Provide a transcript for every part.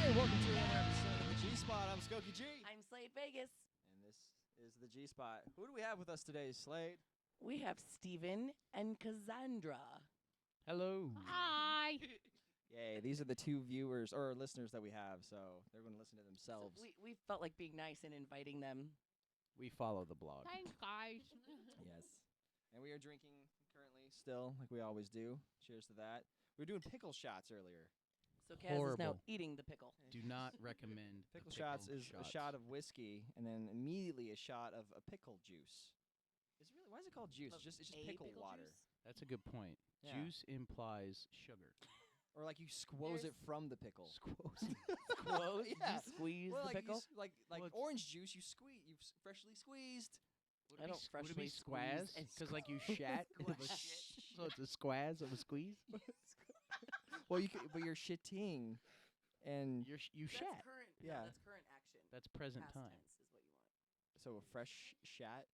Welcome to another episode of the G-Spot. I'm Skokie G. I'm Slade Vegas. And this is the G-Spot. Who do we have with us today, Slade? We have Steven and Cassandra. Hello. Hi. Yay, these are the two viewers or listeners that we have, so they're going to listen to themselves. So we felt like being nice and inviting them. We follow the blog. Thanks, guys. Yes. And we are drinking currently still, like we always do. Cheers to that. We were doing pickle shots earlier. So Kaz is now Horrible. eating the pickle. Do not recommend the Pickle shots is a shot of whiskey and then immediately a shot of a pickle juice. Why is it called juice? Of It's just a pickle pickle water. juice? That's a good point. Yeah. Juice implies sugar. Or like you squoze it from the pickle. Squoze. Quote, Yeah. you squeeze Well, the like pickle? like Well, it's- orange juice, you squeeze, freshly squeezed. I don't Would it be freshly squaz? squeeze and Because like you shat. Squaz. So it's a squaz of a squeeze. Well, but you're shitting, and You That's shat. current. Yeah. No, that's current action. That's present Past time. tense is what you want. so a fresh shat.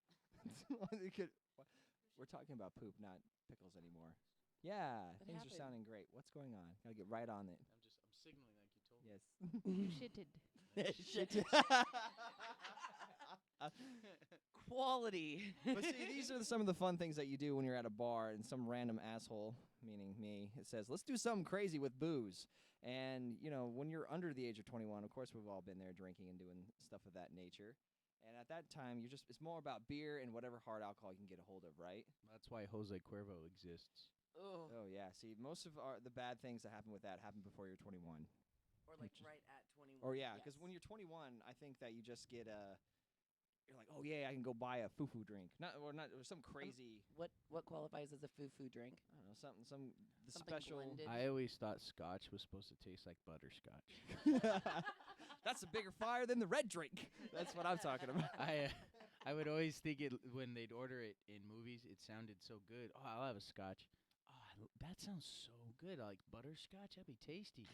We're talking about poop, not pickles anymore. Yeah, What things happened? are sounding great. What's going on? Gotta get right on it. I'm signaling like you told me. Yes. You shitted. Quality. But see, these are some of the fun things that you do when you're at a bar and some random asshole, meaning me, it says, let's do something crazy with booze. And, you know, when you're under the age of 21, of course, we've all been there drinking and doing stuff of that nature. And at that time, it's more about beer and whatever hard alcohol you can get a hold of, right? That's why Jose Cuervo exists. Ugh. Oh, yeah. See, most of the bad things that happen with that happen before you're 21. Or like right at 21. Or, yeah, because yes. when you're 21, I think that you just get you're like, oh, yeah, I can go buy a foo-foo drink. Or some crazy, What qualifies as a foo-foo drink? I don't know, the Something special. blended. I always thought Scotch was supposed to taste like butterscotch. That's a bigger fire than the red drink. That's what I'm talking about. I would always think it when they'd order it in movies. It sounded so good. Oh, I'll have a Scotch. Oh, that sounds so good. Like butterscotch. That'd be tasty.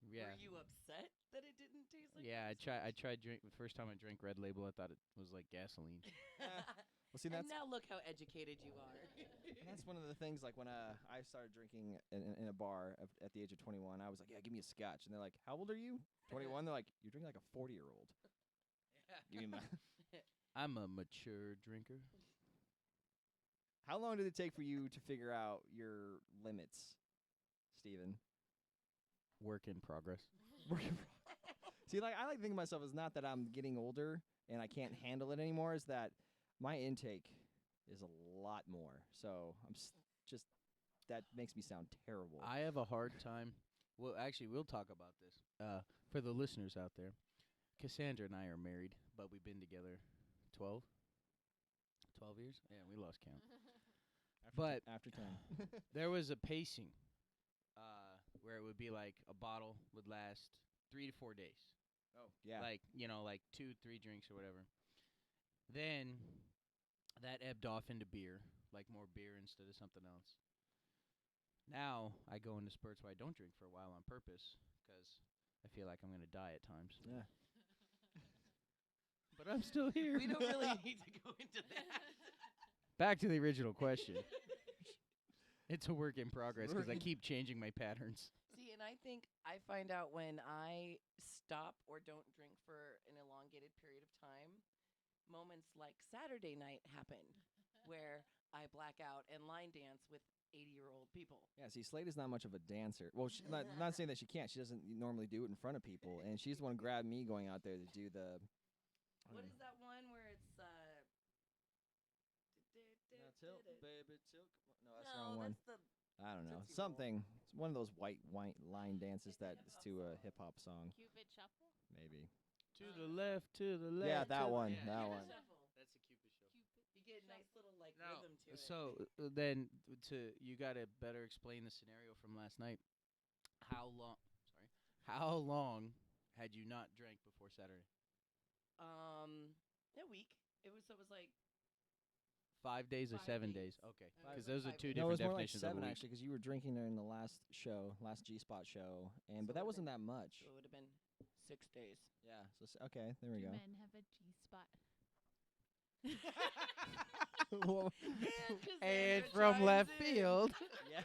Yeah. Were you upset that it didn't taste like Yeah, I butterscotch? tried drink the first time I drank Red Label. I thought it was like gasoline. Well, see, And that's now look how educated you are. and that's one of the things. Like when I started drinking in a bar at the age of 21, I was like, yeah, give me a Scotch, and they're like, how old are you? 21. They're like, you're drinking like a 40-year-old. Give me my. I'm a mature drinker. How long did it take for you to figure out your limits, Steven? Work in progress. See, like I like to think of myself as not that I'm getting older and I can't handle it anymore. Is that my intake is a lot more. So I'm just that makes me sound terrible. I have a hard time. Well, actually, we'll talk about this. For the listeners out there, Cassandra and I are married, but we've been together 12 years? Yeah, we lost count. after 10. There was a pacing where it would be like a bottle would last 3 to 4 days. Oh, yeah. Like, like 2, 3 drinks or whatever. Then that ebbed off into beer, like more beer instead of something else. Now I go into spurts where I don't drink for a while on purpose because I feel like I'm going to die at times. Yeah. But I'm still here. We don't really need to go into that. Back to the original question. It's a work in progress because I keep changing my patterns. See, and I think I find out when I stop or don't drink for an elongated period of time, moments like Saturday night happen where I black out and line dance with 80-year-old people. Yeah, see, Slade is not much of a dancer. Well, not saying that she can't. She doesn't normally do it in front of people, and she's the one who grabbed me going out there to do the. What is that one where it's Tilt, baby, tilt. No, that's the no, wrong one. that's the I don't know. Tootsie Roll. Something. It's one of those white line dances that is to a hip hop song, Cupid shuffle. maybe. To the left, to the left. Yeah, that to one. The, That Cupid one. Shuffle. That's a Cupid shuffle. You get a nice little like Now, rhythm to it. so then you got to better explain the scenario from last night. How long had you not drank before Saturday? A week. It was like 5 days or 7 days. days? Okay, It because was those like are 2 5 days. No, it different was more like definitions of a 7 week. actually, because you were drinking during the last G-Spot show, and So but that it wasn't that much. So it would have been 6 days. Yeah. So okay, there we Do go. men have a G spot? And from left field, Yes.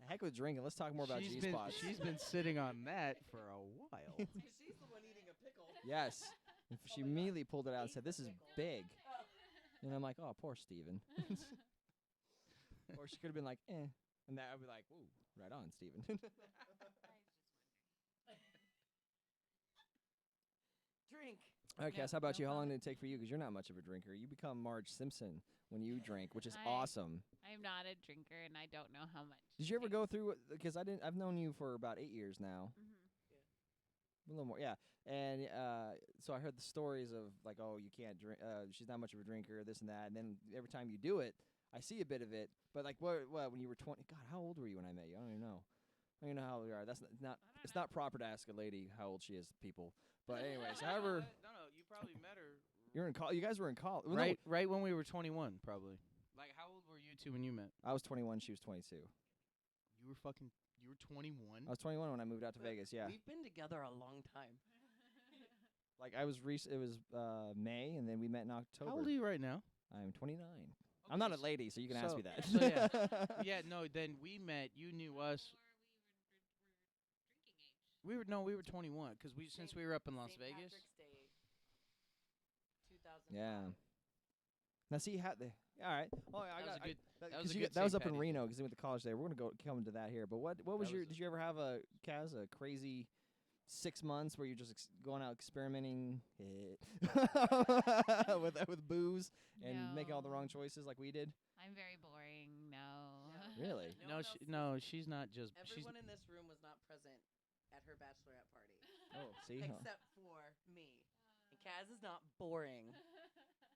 Heck with drinking. Let's talk more about G-Spots. she's been sitting on that for a while. She's the one eating a pickle. Yes. She immediately pulled it out and said, "This is big." Oh. And I'm like, "Oh, poor Steven." Or she could have been like, "Eh," and that I'd be like, "Ooh, right on, Steven." Drink. Okay, No, so how about no you? How long comment. did it take for you? Because you're not much of a drinker. You become Marge Simpson when you drink, which is I- awesome. I'm not a drinker, and I don't know how much. Did you ever go through? Because I've known you for about 8 years now. Mm-hmm. A little more, yeah. And so I heard the stories of like, oh, you can't drink. She's not much of a drinker, this and that. And then every time you do it, I see a bit of it. But like, what when you were 20? God, how old were you when I met you? I don't even know. I don't even know how old you are. That's not. It's not proper to ask a lady how old she is, people. But anyways, however, No, you probably met her. you're in college. You guys were in college, Right when we were 21, probably. Like, how old were you two when you met? I was 21. She was 22. You were 21? I was 21 when I moved out to But Vegas. Yeah, We've been together a long time. like I was. It was May, and then we met in October. How old are you right now? I'm 29. I'm not a lady, so you can ask me that. So yeah. Yeah, no, then we met. You knew us. We were 21 because since we were up in Las St. Vegas. Patrick's Day, 2005. Yeah. Now see how the all right. Oh, I That was got a good- that that was a you good that was St. up in Patty's Reno because they went to college there. We're gonna come to that here. But what was That your? was Did you ever have a crazy 6 months where you're just going out experimenting with booze and making all the wrong No. choices like we did? I'm very boring. No. Really? No one else She's not just. Everyone in this room was not present at her bachelorette party, Oh, see. except for me. And Kaz is not boring.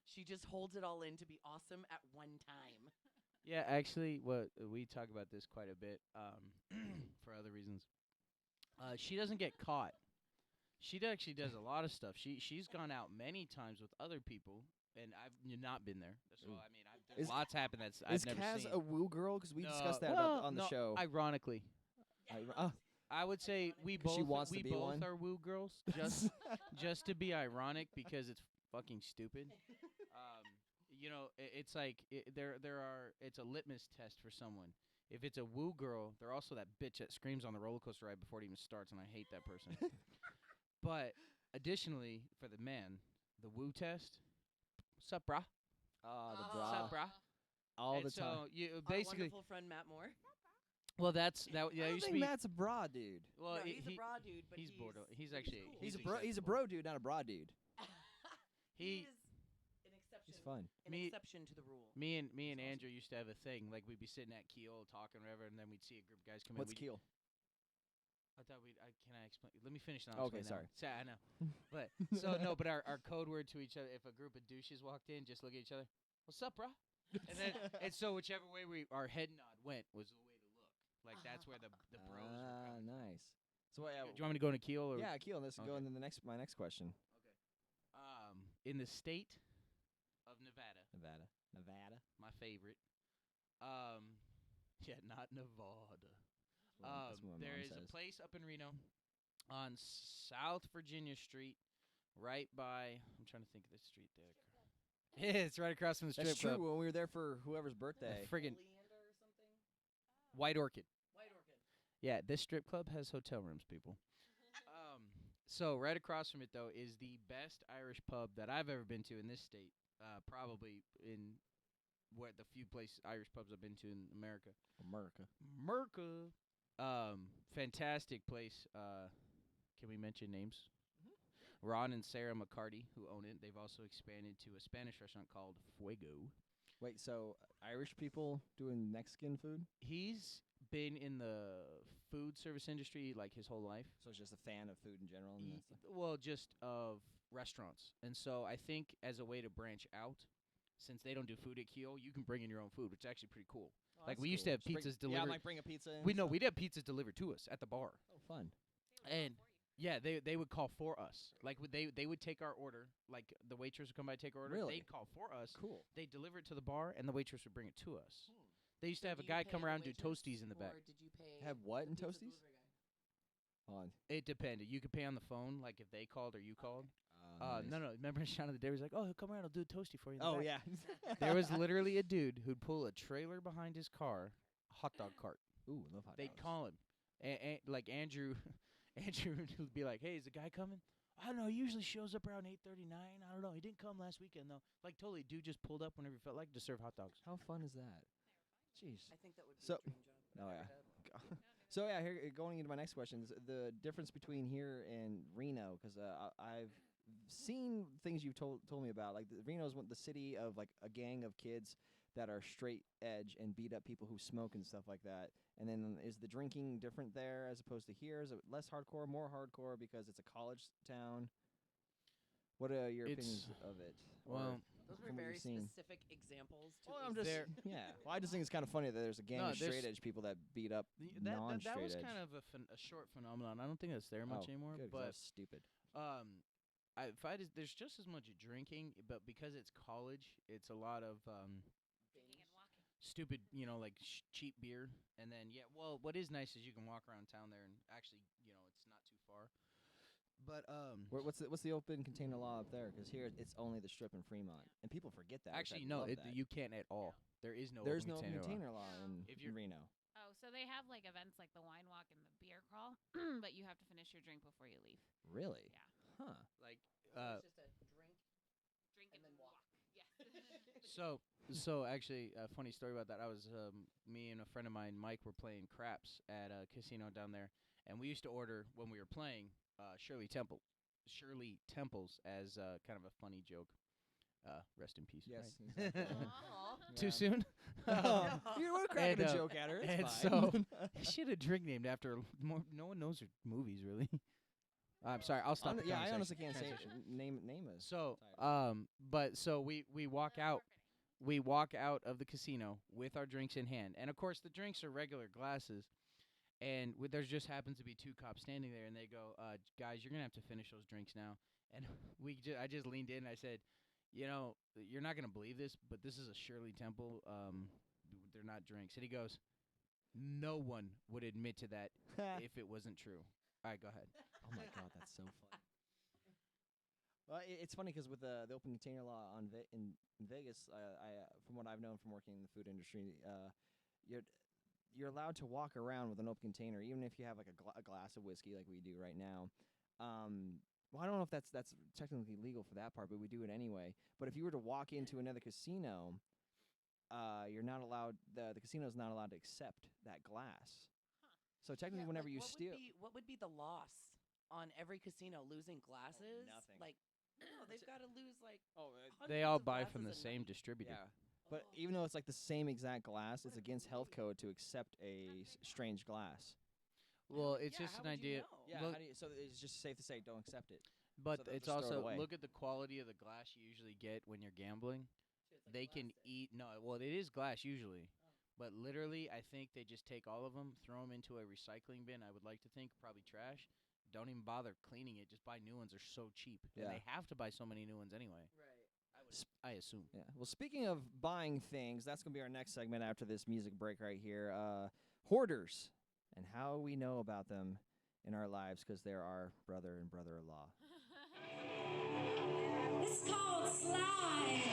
She just holds it all in to be awesome at one time. Yeah, actually, what we talk about this quite a bit for other reasons. She doesn't get caught. She actually does a lot of stuff. She's gone out many times with other people, and I've not been there. So Ooh. I mean, there's Is- lots happened that's Is I've never Kaz seen. a woo girl? Because we No, discussed that well, on the no, show. Ironically, I would say we 'Cause both she wants to we be both one? are woo girls just to be ironic because it's fucking stupid. You know, it's like it's a litmus test for someone. If it's a woo girl, they're also that bitch that screams on the roller coaster ride before it even starts, and I hate that person. But additionally, for the man, the woo test, sup, brah? The Oh. bra Sup, brah? all And the time. So you Our basically, wonderful friend Matt Moore. well, that's that. I Yeah, don't used to think be. Matt's a bra dude. Well, no, he's a bra dude, but he's he's border- he's actually- cool. He's a He's bro. He's a acceptable. bro dude, not a bra dude. he He- is an exception. He's fun. An Me- exception to the rule. Me and That's awesome. Andrew used to have a thing. Like we'd be sitting at Keel talking, whatever, and then we'd see a group of guys come What's in. Keel? I thought we'd. Can I explain? Let me finish. Now. Okay, sorry. I know. But so no. But our code word to each other. If a group of douches walked in, just look at each other. What's up, brah? And then and so whichever way our head nod went was the way to look. Like that's where the bros were coming. Nice. So what? Do you want me to go into Keel or? Yeah, Keel. Let's go Okay. into my next question. In the state of Nevada, Nevada. my favorite. Yeah, not Nevada. That's what my There mom is says. a place up in Reno on South Virginia Street, right by. I'm trying to think of the street there. Yeah, it's right across from the strip That's true. club. When we were there for whoever's birthday. Friggin' Leander or something. White Orchid. White Orchid. Yeah, this strip club has hotel rooms, people. So right across from it though is the best Irish pub that I've ever been to in this state. Probably in what the few Irish pubs I've been to in America. America. Fantastic place. Can we mention names? Ron and Sarah McCarty, who own it. They've also expanded to a Spanish restaurant called Fuego. Wait, so Irish people doing Mexican food? He's been in the food service industry like his whole life. So it's just a fan of food in general? And that's Well, just of restaurants. And so I think as a way to branch out, since they don't do food at Keo, you can bring in your own food, which is actually pretty cool. Oh, Like that's we used to cool. have Just pizzas bring, delivered. Yeah, like bring a pizza in. We'd have pizzas delivered to us at the bar. Oh, fun. And yeah, they would call for us. Like they would take our order. Like the waitress would come by and take our order. Really? They'd call for us. Cool. They'd deliver it to the bar, and the waitress would bring it to us. They used to So have do a you guy pay come the around and do waitress, toasties in the back. Or did you pay Have what the in pizza toasties? delivery guy? Hold on. It depended. You could pay on the phone, like if they called or you called. Nice. No. Remember Shaun of the Day was like, "Oh, he'll come around. I'll do a toasty for you." In the Oh, back." yeah. There was literally a dude who'd pull a trailer behind his car, hot dog cart. Ooh, love hot They'd dogs. call him, like Andrew. Andrew would be like, "Hey, is the guy coming?" I don't know. He usually shows up around 8:39. I don't know. He didn't come last weekend though. Like totally, dude just pulled up whenever he felt like to serve hot dogs. How fun is that? Jeez. I think that would be So- a dream job. that Oh, I yeah. ever had. So yeah, here going into my next question is the difference between here and Reno, because I've seen things you've told me about. Like Reno's the city of like a gang of kids that are straight edge and beat up people who smoke and stuff like that. And then is the drinking different there as opposed to here? Is it less hardcore, more hardcore because it's a college town? What are your opinions of it? Well, Those were from what very you've seen. specific examples. To Well, I'm just There- yeah. Well, I just think it's kind of funny that there's a gang No, of there's- straight edge people that beat up that non-straight was edge. kind of a short phenomenon. I don't think that's there much Oh, anymore. good, 'cause that But was stupid. there's just as much drinking, but because it's college, it's a lot of Drinking and walking. stupid, like cheap beer. And then what is nice is you can walk around town there, and actually, it's not too far. But What's the open container law up there? Because here it's only the Strip in Fremont, and people forget that. which actually, I no, love that. you can't at all. There is no. There's open no container law. container law in, If in you're- Reno. Oh, so they have like events like the wine walk and the beer crawl, but you have to finish your drink before you leave. Really? Yeah. Huh. Like it's just a drink. Drink And then walk. Yes. So actually, a funny story about that. I was me and a friend of mine, Mike, were playing craps at a casino down there, and we used to order when we were playing Shirley Temples as kind of a funny joke. Rest in peace. Yes. right? Exactly. Aw. Too Yeah. soon. You were cracking and, a joke at her. It's and fine. so she had a drink named after no one knows her movies really. I'm sorry. I'll stop. the Yeah, I conversation. honestly can't say Transition. name a So, title. we walk out. We walk out of the casino with our drinks in hand, and of course the drinks are regular glasses. And there just happens to be two cops standing there, and they go, "Guys, you're gonna have to finish those drinks now." And I just leaned in and I said, "You're not gonna believe this, but this is a Shirley Temple. They're not drinks." And he goes, "No one would admit to that if it wasn't true." All right, go ahead. Oh my god, that's so funny. Well, it's funny because with the open container law in Vegas, from what I've known from working in the food industry, you're allowed to walk around with an open container, even if you have like a glass of whiskey, like we do right now. Well, I don't know if that's technically legal for that part, but we do it anyway. But if you were to walk into another casino, you're not allowed. The casino's not allowed to accept that glass. So technically, Yeah, whenever like, you what steal, what would be the loss on every casino losing glasses? nothing. Like, no, they've got to lose like. They hundreds all of buy glasses from the a same night. distributor. yeah. But Oh. even though it's like the same exact glass, it's against health code to accept a strange glass. Well, it's Yeah, just how an would you idea. know? Yeah, Look- so it's just safe to say don't accept it. But So they'll it's just throw it also away. look at the quality of the glass you usually get when you're gambling. It's like They can plastic. eat it is glass usually, but literally I think they just take all of them, throw them into a recycling bin. I would like to think probably trash. Don't even bother cleaning it. Just buy new ones. They're so cheap, Yeah. and they have to buy so many new ones anyway. Right. I assume. Yeah. Well, speaking of buying things, that's going to be our next segment after this music break right here. Hoarders and how we know about them in our lives because they're our brother and brother-in-law. It's called slide.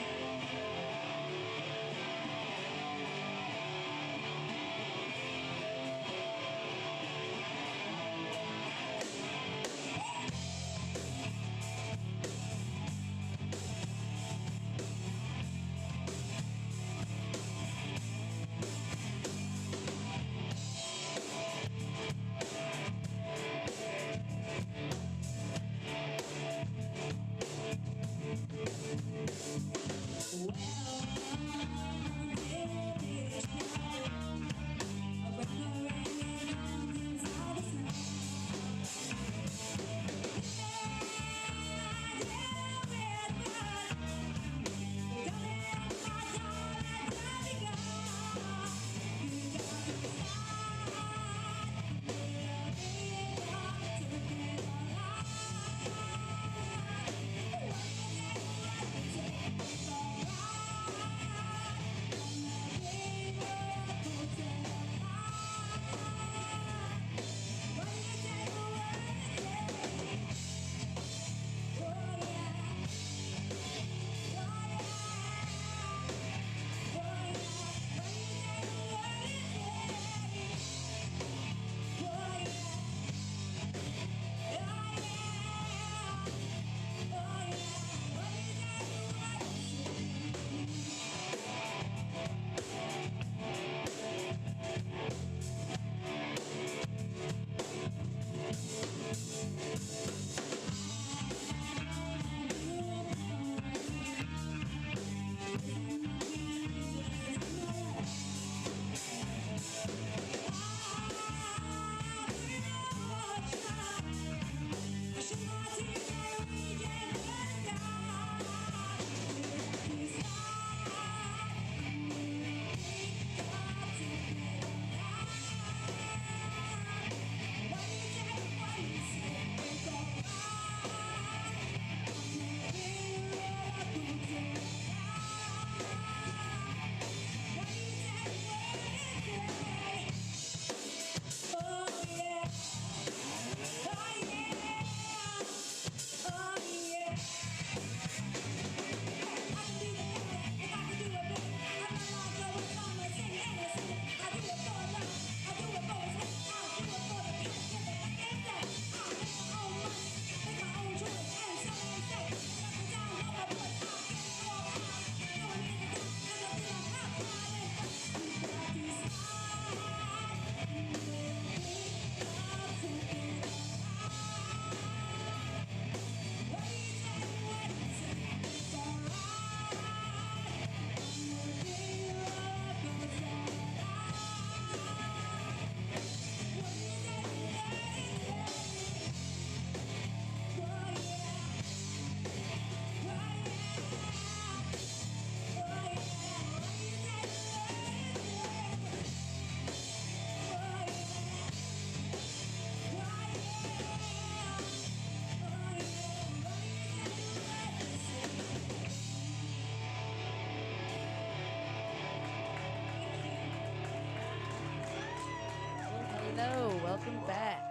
Hello, welcome back.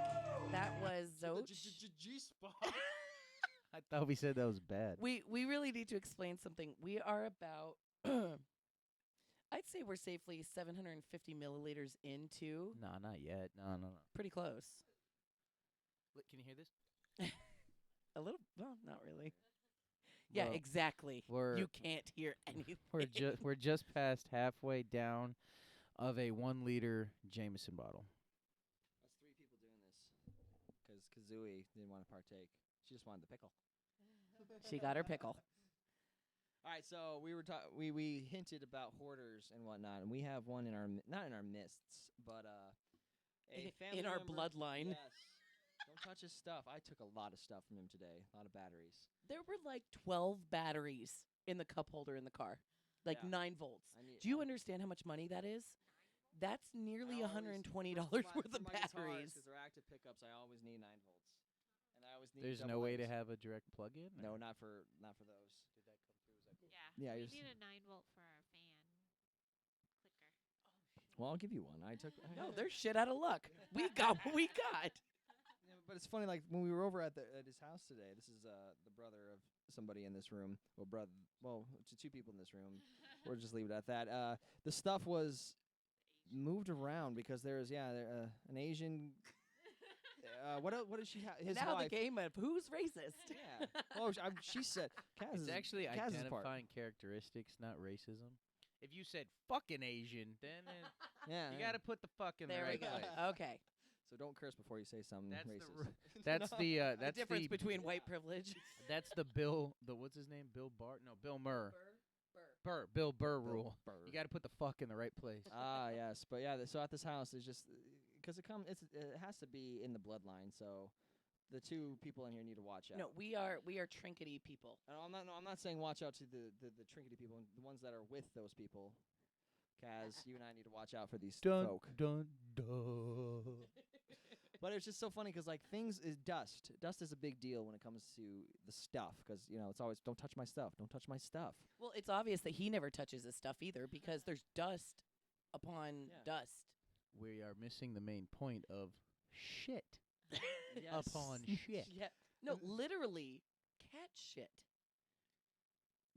That was Zoch. G-spot. I thought we said that was bad. We really need to explain something. We are about, I'd say we're safely 750 milliliters into. No, not yet. No. Pretty close. Can you hear this? A little, well, not really. Yeah, Well, exactly. we're- You can't hear anything. We're just past halfway down of a 1 liter Jameson bottle. That's 3 people doing this. Because Kazooie didn't want to partake. She just wanted the pickle. She got her pickle. All right, so we were we hinted about hoarders and whatnot, and we have one in our not in our midsts, but a family In our member- bloodline. Yes. Don't touch his stuff. I took a lot of stuff from him today. A lot of batteries. There were like 12 batteries in the cup holder in the car. Like Yeah. 9 volts. Do you understand how much money that is? That's nearly $120 worth of batteries. Because they're active pickups, I always need 9 volts, and I always need. There's no double way to A's. have a direct plug-in? No, or- not for those. Did that come through? Is that Yeah. Yeah, We you're s- need a 9-volt for our fan clicker. Well, I'll give you one. I took. No, they're shit out of luck. We got what we got. Yeah, but it's funny. Like when we were over at his house today. This is the brother of somebody in this room. Well, to 2 people in this room. We'll just leave it at that. The stuff was moved around because there's an Asian. What did she have? His Now wife. the game of who's racist. Yeah. Oh, she said. Kaz It's is, actually Kaz is part. identifying characteristics, not racism. If you said fucking Asian, then Yeah. you got to put the fuck in There the we right go. place. Okay. So don't curse before you say something That's racist. That's the The that's difference the between white privilege. that's the what's his name? Bill Bart? No, Bill Murr. Burr. Bill Burr Bill rule. Burr. You got to put the fuck in the right place. Yes, but yeah. So at this house, it's just because it has to be in the bloodline. So the 2 people in here need to watch out. No, we are trinkety people. And I'm not saying watch out to the trinkety people, the ones that are with those people. Kaz, you and I need to watch out for these folk. dun. But it's just so funny because like things is dust. Dust is a big deal when it comes to the stuff because it's always don't touch my stuff. Don't touch my stuff. Well, it's obvious that he never touches his stuff either because there's dust upon dust. We are missing the main point of shit Yes. upon shit. Yeah. No, literally cat shit.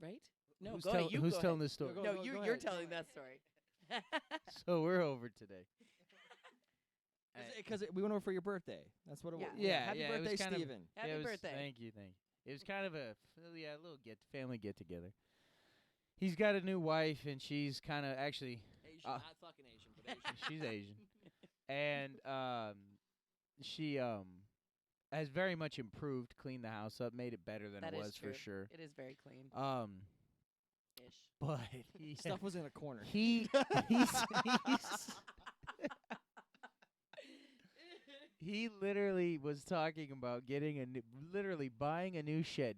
Right? No, Who's go ahead. You who's go telling ahead. this story? Go- No, go you're ahead. telling that story. So we're over today. Because we went over for your birthday. That's what it was. Yeah. Happy it was birthday, kind of- Steven. Happy it was, birthday. Thank you. It was kind of a little family get together. He's got a new wife, and she's kind of actually Asian, Uh, not fucking Asian, but Asian. she's Asian, and she has very much improved, cleaned the house up, made it better than That it is was for true. sure. It is very clean. Ish. But he Stuff was in a corner. he's he literally was talking about buying a new shed.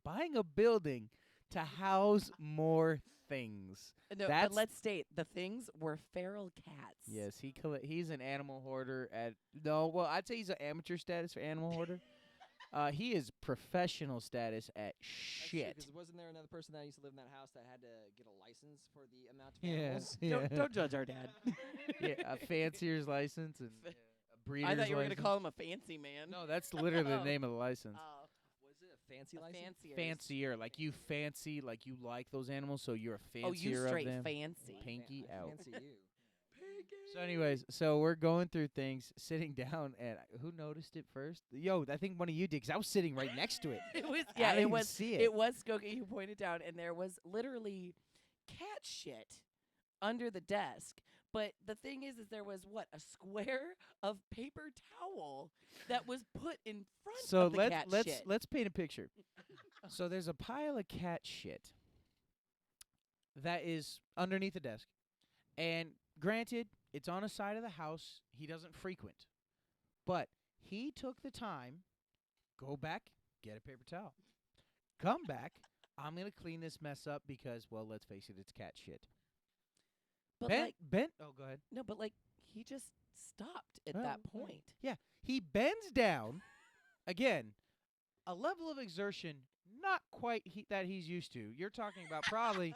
Buying a building to house more things. No, but That's- let's state the things were feral cats. Yes, he's an animal hoarder I'd say he's an amateur status for animal hoarder. He is professional status at shit. Because wasn't there another person that used to live in that house that had to get a license for the amount of Yeah, animals? yeah. Don't judge our dad. Yeah, a fancier's license and a breeder's I thought you were license. gonna call him a fancy man. No, that's literally the Oh. name of the license. Oh, Was it a fancy a license? fancier. Fancier, like you fancy, like you like those animals, so you're a fancier Oh, you straight of them. fancy. Pinky I out. fancy you. So, anyways, we're going through things, sitting down, and who noticed it first? Yo, I think one of you did, 'cause I was sitting right next to it. It was I yeah, didn't it even was see it was Skokie who pointed down, and there was literally cat shit under the desk. But the thing is there was a square of paper towel that was put in front So of the cat shit. let's paint a picture. So there's a pile of cat shit that is underneath the desk, and granted, it's on a side of the house he doesn't frequent, but he took the time, go back, get a paper towel, come back. I'm gonna clean this mess up because, well, let's face it, it's cat shit. but Oh, go ahead. no, but he just stopped at Well, that well, point. Yeah, he bends down. Again, a level of exertion not quite that he's used to. You're talking about probably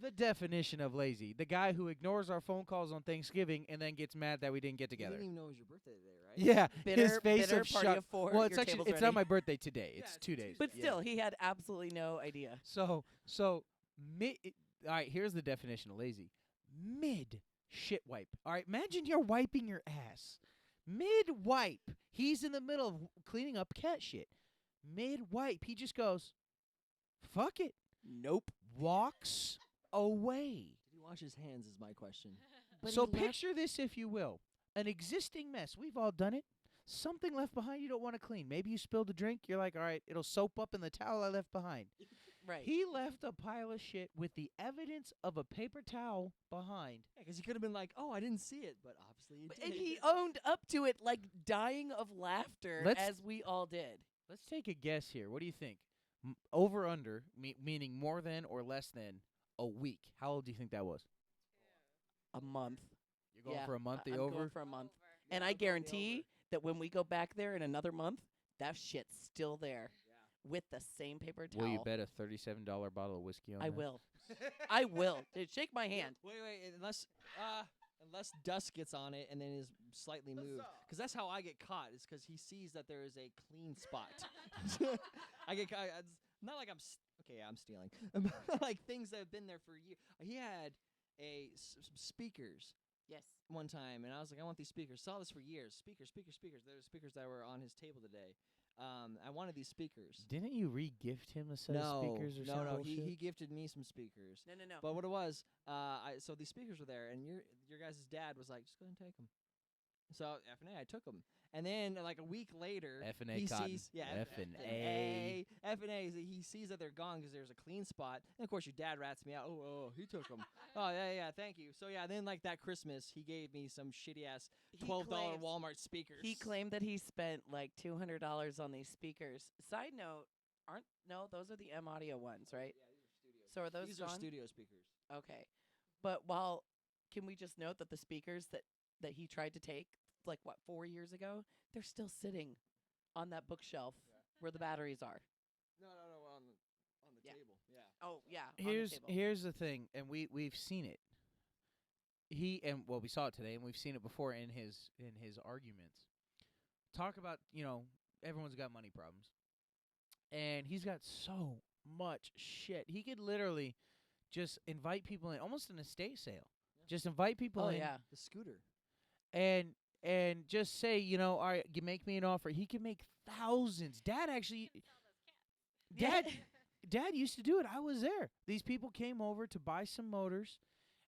the definition of lazy. The guy who ignores our phone calls on Thanksgiving and then gets mad that we didn't get You together. didn't even know it was your birthday today, right? Yeah, Bitter, his face bitter of party shock. of four. Well, it's your actually table's it's ready. not my birthday today. It's Yeah, 2 days. But Yeah. still, he had absolutely no idea. So all right, here's the definition of lazy. Mid shit wipe. All right, imagine you're wiping your ass. Mid wipe. He's in the middle of cleaning up cat shit. Mid wipe. He just goes, fuck it. Nope. Walks away. Did he wash his hands is my question. But So he left- picture this, if you will. An existing mess. We've all done it. Something left behind you don't want to clean. Maybe you spilled a drink. You're like, all right, it'll soap up in the towel I left behind. Right. He left a pile of shit with the evidence of a paper towel behind. Yeah, because he could have been like, "Oh, I didn't see it," but obviously he did. And he owned up to it, like dying of laughter, Let's- as we all did. Let's take a guess here. What do you think? Over under, meaning more than or less than a week. How old do you think that was? A month. You're going Yeah, for a month, the I'm over? going for a month. And I guarantee that when we go back there in another month, that shit's still there with the same paper towel. Will you bet a $37 bottle of whiskey on I that? will. I will. Dude, shake my hand. Wait, unless dust gets on it and then is slightly moved, because that's how I get caught. Is because he sees that there is a clean spot. I get caught. It's not like okay. I'm stealing. Like things that have been there for years. He had some speakers Yes. one time, and I was like, I want these speakers. Saw this for years. Speakers. There's speakers that were on his table today. I wanted these speakers. Didn't you re-gift him a set of speakers or no, some no. bullshit? He gifted me some speakers. No. But what it was, so these speakers were there, and your guys' dad was like, just go ahead and take them. So F&A, I took them. And then like a week later, F&A he cotton. sees F&A. F&A. He sees that they're gone because there's a clean spot. And of course, your dad rats me out. Oh, he took them. Oh yeah, thank you. So yeah, then like that Christmas, he gave me some shitty ass $12 Walmart speakers. He claimed that he spent like $200 on these speakers. Side note, those are the M Audio ones, right? Yeah, these are studio. So are those These gone? are studio speakers. Okay. But can we just note that the speakers that he tried to take, like 4 years ago, they're still sitting on that bookshelf where the batteries are. No, on the Yeah. table. Yeah. Oh, yeah. on the table. Here's the thing, and we've seen it. We saw it today, and we've seen it before in his arguments. Talk about, everyone's got money problems, and he's got so much shit. He could literally just invite people in, almost an estate sale. Just invite people Oh, in, yeah. The scooter. and just say, all right, you make me an offer. He can make thousands. Dad actually, Yeah. Dad used to do it. I was there. These people came over to buy some motors,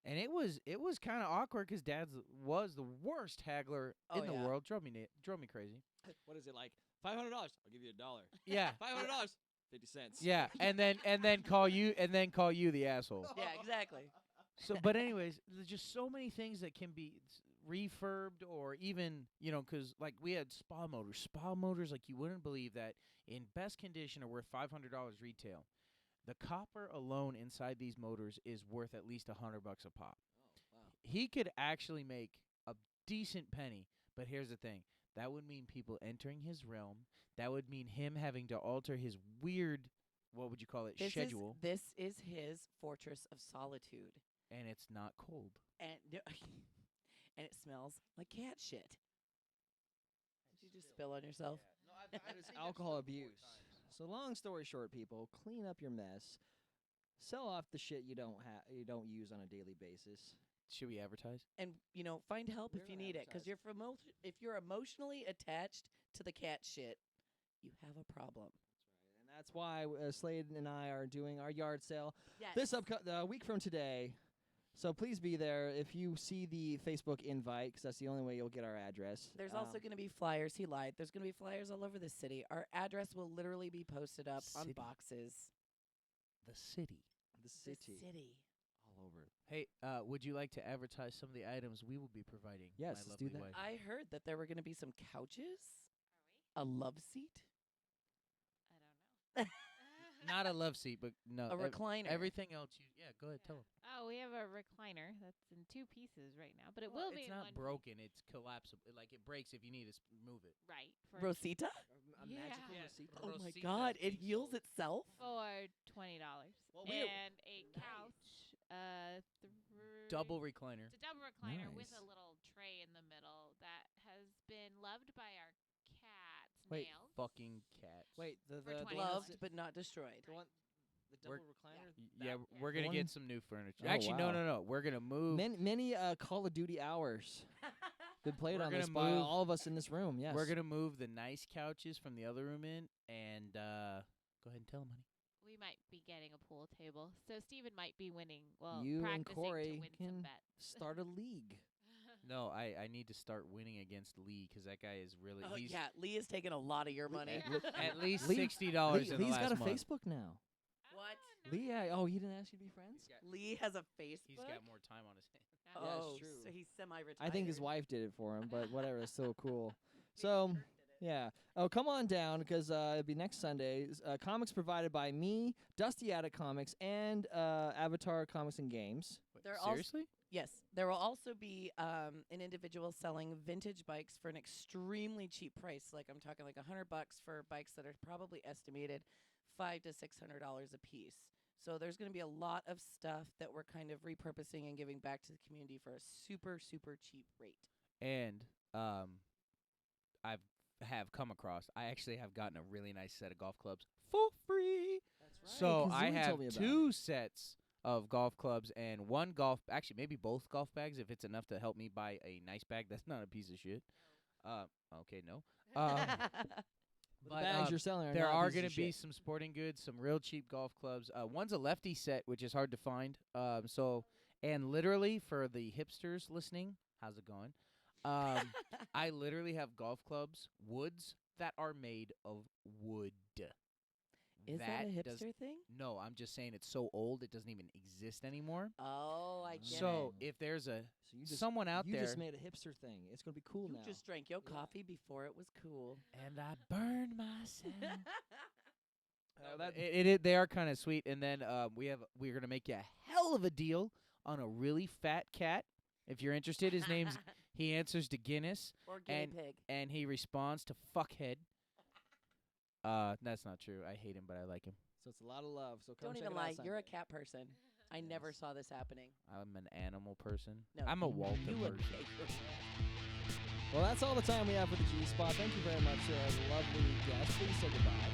and it was kind of awkward because Dad was the worst haggler Oh, in the yeah. world. Drove me crazy. What is it like? $500. I'll give you $1. Yeah, $500. 50 cents. yeah, and then call you the asshole. Yeah, exactly. So, but anyways, there's just so many things that can be refurbed, or even, because like we had spa motors like you wouldn't believe that in best condition are worth $500 retail. The copper alone inside these motors is worth at least $100 a pop. Oh, wow. He could actually make a decent penny, but here's the thing. That would mean people entering his realm. That would mean him having to alter his weird, what would you call it, schedule. This is his fortress of solitude. And it's not cold. And and it smells like cat shit. Did you just spill on yourself? It's alcohol abuse. So long story short, people, clean up your mess. Sell off the shit you don't use on a daily basis. Should we advertise? And find help We're if you gonna need it, because if you're emotionally attached to the cat shit, you have a problem. And that's why Slade and I are doing our yard sale Yes. this week from today. So please be there if you see the Facebook invite, because that's the only way you'll get our address. There's also going to be flyers. He lied. There's going to be flyers all over the city. Our address will literally be posted up on City. boxes. The city. the The city city. all over. Hey, would you like to advertise some of the items we will be providing? Yes, my let's do lovely that. wife? I heard that there were going to be some couches, Are we? a love seat, I don't know. Not a love seat, but no. a recliner. Everything else, go ahead, tell them. Oh, we have a recliner that's in 2 pieces right now, but it will be It's in not 1 piece. broken. It's collapsible. Like it breaks if you need to move it. Right. For Rosita? A Yeah. magical Yes. receipt. Oh my Rosita God! It being heals sold. itself. $20. Well, and a couch Double recliner. It's a double recliner with Nice. a little tray in the middle that has been loved by our cats. Wait, Nails. Fucking cats. Wait, For the 20 one Loved that's- but not destroyed. the one, the We're- double recliner. Yeah, That- we're the gonna one- get some new furniture. Oh, Actually, wow. no. We're gonna move. Many Call of Duty hours been played We're on this gonna by move- all of us in this room. Yes, We're gonna move the nice couches from the other room in, and go ahead and tell them, honey. We might be getting a pool table. So Steven might be winning. Well, You and practicing Corey to win some can bets. start a league. No, I need to start winning against Lee because that guy is really. Oh, he's yeah, Lee is taking a lot of your money. at least Lee- $60 in the Lee's last got a month. Facebook now. What? Lee, oh, he didn't ask you to be friends. Lee has a Facebook? He's got more time on his hands. Yeah, it's Oh, true. so he's semi-retired. I think his wife did it for him, but whatever. It's so cool. So, yeah. Oh, come on down because it'll be next Sunday. Comics provided by me, Dusty Attic Comics, and Avatar Comics and Games. Wait, They're also- seriously? Yes, there will also be an individual selling vintage bikes for an extremely cheap price. Like I'm talking like $100 for bikes that are probably estimated $500 to $600 a piece. So there's going to be a lot of stuff that we're kind of repurposing and giving back to the community for a super cheap rate. And have come across. I actually have gotten a really nice set of golf clubs for free. That's So I Kazooie have told me about two sets of golf clubs and one golf. Actually, maybe both golf bags if it's enough to help me buy a nice bag. That's not a piece of shit. Okay, no. The But bags you're selling there are going going to be some sporting goods, some real cheap golf clubs. One's a lefty set, which is hard to find. And literally for the hipsters listening, how's it going? I literally have golf clubs, woods that are made of wood. Is that a does- hipster thing? No, I'm just saying it's so old it doesn't even exist anymore. Oh, I get So it. if there's So you just, someone out you there, just made a hipster thing. It's going to be cool You now. just drank your Yeah. coffee before it was cool. and I burned myself. that- They are kind of sweet. And then we're gonna make you a hell of a deal on a really fat cat. If you're interested, his name's he answers to Guinness Or guinea pig. and he responds to fuckhead. That's not true. I hate him, but I like him. So it's a lot of love. So come Don't check even it out lie. You're a Sunday. cat person. I never Yes. saw this happening. I'm an animal person. No, I'm a Walter you person. Well, that's all the time we have for the G Spot. Thank you very much, lovely guest. Please say goodbye.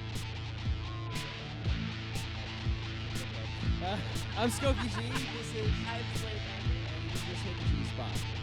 I'm Skokie G. This is I'm Slade. and you just hit the G Spot.